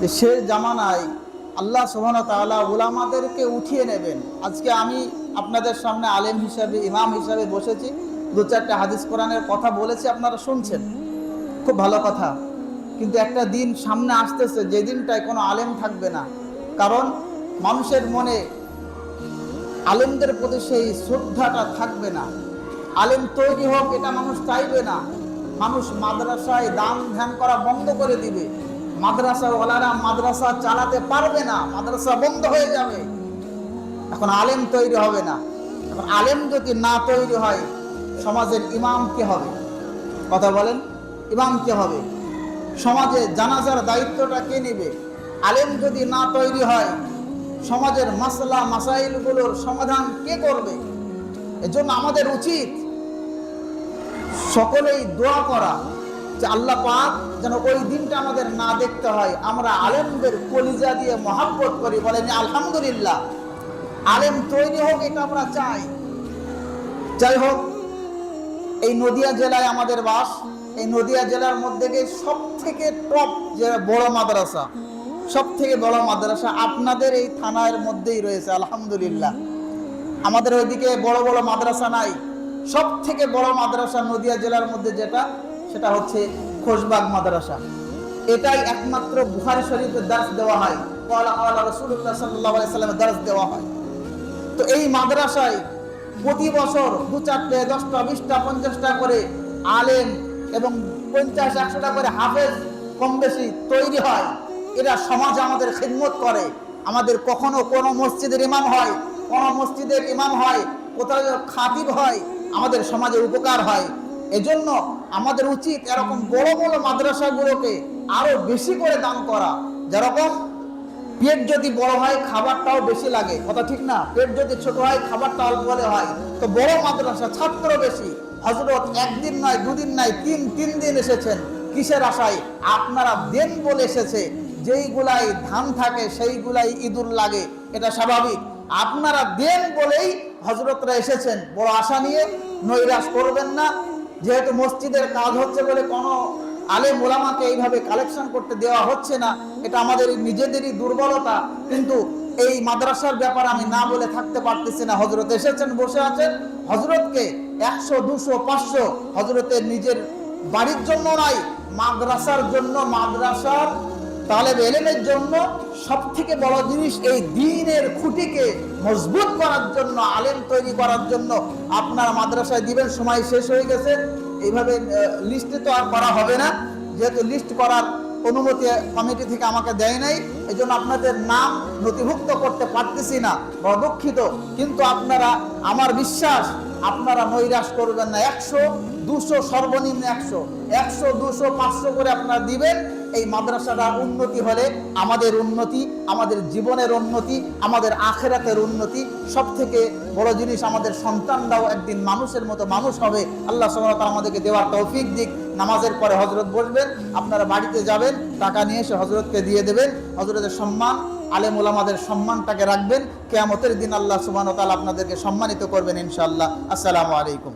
যে শেষ জামানায় আল্লাহ সুবহানাহু ওয়া তাআলা উলামাদেরকে উঠিয়ে নেবেন। আজকে আমি আপনাদের সামনে আলেম হিসাবে, ইমাম হিসাবে বসেছি, দু চারটা হাদিস কোরআনের কথা বলেছি, আপনারা শুনছেন, খুব ভালো কথা। কিন্তু একটা দিন সামনে আসতেছে যে দিনটায় কোনো আলেম থাকবে না। কারণ মানুষের মনে আলেমদের প্রতি সেই শ্রদ্ধাটা থাকবে না। আলেম তৈরি হোক এটা মানুষ চাইবে না। মানুষ মাদ্রাসায় দান ধ্যান করা বন্ধ করে দিবে। মাদ্রাসাওয়ালারা মাদ্রাসা চালাতে পারবে না, মাদ্রাসা বন্ধ হয়ে যাবে। এখন আলেম তৈরি হবে না। এখন আলেম যদি না তৈরি হয়, সমাজের ইমাম কে হবে? কথা বলেন, ইমাম কে হবে? সমাজে জানাজার দায়িত্বটা কে নেবে? আলেম যদি না তৈরি হয়, সমাজের মাসলা মাসাইলগুলোর সমাধান কে করবে? এজন্য আমাদের উচিত সকলেই দোয়া করা যে আল্লাহ পাক যেন ওই দিনটা আমাদের না দেখতে হয়। আমরা আলেমদের কলিজা দিয়ে মহাব্বত করি, বলেন আলহামদুলিল্লাহ। আলেম তৈরি হোক এটা আমরা চাই। যাই হোক, এই নদিয়া জেলায় আমাদের বাস। এই নদিয়া জেলার মধ্যে সব থেকে টপ যে বড় মাদ্রাসা, সব থেকে বড় মাদ্রাসা আপনাদের এই থানার মধ্যেই রয়েছে, আলহামদুলিল্লাহ। আমাদের ওইদিকে বড় বড় মাদ্রাসা নাই। সব থেকে বড় মাদ্রাসা নদিয়া জেলার মধ্যে যেটা, সেটা হচ্ছে খোশবাগ মাদ্রাসা। এটাই একমাত্র বুখারী শরীফের দার্স দেওয়া হয়, ক্বালা ক্বালা রাসূলুল্লাহ সাল্লাল্লাহু আলাইহি সাল্লামের দার্স দেওয়া হয়। তো এই মাদ্রাসায় প্রতি বছর 2-4টা 10টা 20টা 50টা করে আলেম এবং 50-100টা করে হাফেজ কম বেশি তৈরি হয়। এরা সমাজে আমাদের খিদমত করে। আমাদের কখনো কোনো মসজিদের ইমাম হয়, কোনো মসজিদের ইমাম হয়, কোথাও খাতিব হয়, আমাদের সমাজে উপকার হয়। এজন্য আমাদের উচিত এরকম বড় বড় মাদ্রাসাগুলোকে আরো বেশি করে দান করা। যেরকম পেট যদি বড় হয় খাবারটাও বেশি লাগে, কথা ঠিক না? পেট যদি ছোট হয় খাবারটা অল্প হলে হয়। তো বড় মাদ্রাসা, ছাত্র বেশি। হযরত একদিন নয়, দুদিন নয়, তিন দিন এসেছেন। কিসের আশায়? আপনারা দেন বলে এসেছে। যেইগুলাই ধান থাকে সেইগুলাই ইঁদুর লাগে, এটা স্বাভাবিক। আপনারা দেন বলেই হযরতরা এসেছেন, বড় আশা নিয়ে। নৈরাশ করবেন না। যেহেতু মসজিদের কাজ হচ্ছে বলে কোনো আলেম ওলামাকে এইভাবে কালেকশন করতে দেওয়া হচ্ছে না, এটা আমাদের নিজেদেরই দুর্বলতা। কিন্তু এই মাদ্রাসার ব্যাপার আমি না বলে থাকতে পারতেছি না। হযরত এসেছেন, বসে আছেন। হযরতকে 100, 200, 500 হযরতের নিজের বাড়ির জন্য নয়, মাদ্রাসার জন্য, মাদ্রাসার তালেবে ইলমের জন্য সব থেকে বড় জিনিস এই দ্বীনের খুঁটিকে মজবুত করার জন্য, আলেম তৈরি করার জন্য আপনারা মাদ্রাসায় দিবেন। সময় শেষ হয়ে গেছে। এইভাবে লিস্টে তো আর করা হবে না, যেহেতু লিস্ট করার অনুমতি কমিটি থেকে আমাকে দেয় নাই। এই জন্য আপনাদের নাম নথিভুক্ত করতে পারতেছি না, বড় দুঃখিত। কিন্তু আপনারা, আমার বিশ্বাস, আপনারা নৈরাশ করবেন না। 100, 200, সর্বনিম্ন 100, 200, 500 করে আপনারা দিবেন। এই মাদ্রাসাটা উন্নতি হলে আমাদের উন্নতি, আমাদের জীবনের উন্নতি, আমাদের আখিরাতের উন্নতি। সব থেকে বড় জিনিস, আমাদের সন্তানরাও একদিন মানুষের মতো মানুষ হবে। আল্লাহ সুবহানাহু ওয়া তাআলা আমাদেরকে দেওয়ার তৌফিক দিক। নামাজের পরে হযরত বসবেন, আপনারা বাড়িতে যাবেন, টাকা নিয়ে এসে হযরতকে দিয়ে দেবেন। হযরতের সম্মান, আলেম ওলামাদের সম্মানটাকে রাখবেন। কিয়ামতের দিন আল্লাহ সুবহানাহু ওয়া তাআলা আপনাদেরকে সম্মানিত করবেন ইনশাআল্লাহ। আসসালামু আলাইকুম।